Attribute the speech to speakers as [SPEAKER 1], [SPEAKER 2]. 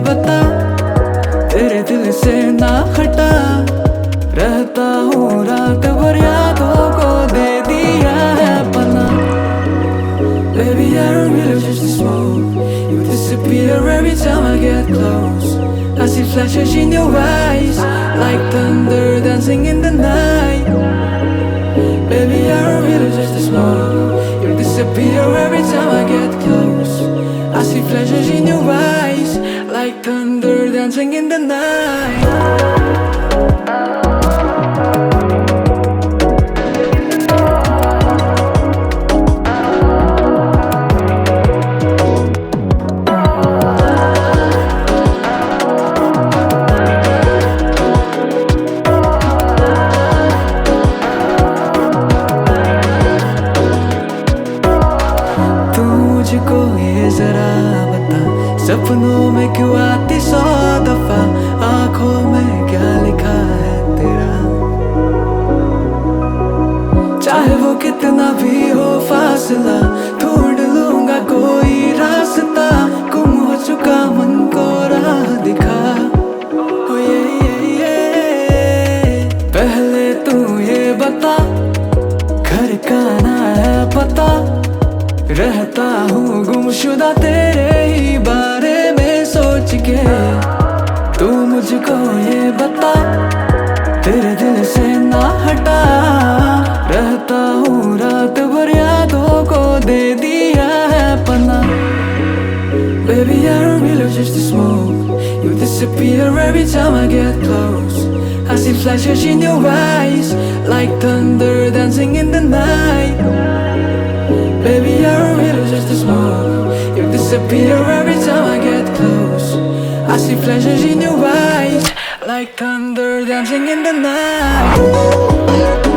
[SPEAKER 1] बता, तेरे दिल से ना हटा, रहता हूँ रात भर यादों को दे दिया है पना। Baby, I don't really just smoke. You disappear every time I get close. I see flashes in your eyes, like thunder dancing in the night. Baby, I don't really just smoke. You disappear every time I get close. I see flashes in your eyes, like thunder dancing in the night. मुझको ये जरा बता, सपनों में क्यों आती 100 दफा, आंखों में क्या लिखा है तेरा। चाहे वो कितना भी हो फासला, ढूंढ लूंगा कोई रास्ता, गुम हो चुका मन को राह दिखा। ओ ये पहले तू ये बता, घर का ना है पता, रहता हूँ गुमशुदा तेरे ही बारे में सोच के। तू मुझको ये बता, तेरे दिल से ना हटा, रहता हूँ रात भर यादों को दे दिया है पना। Baby, I don't really just smoke. You disappear every time I get close. I see flashes in your eyes, like thunder dancing in the night. Baby, I don't really just smoke. You disappear every time I get close. I see flashes in your eyes, like thunder dancing in the night.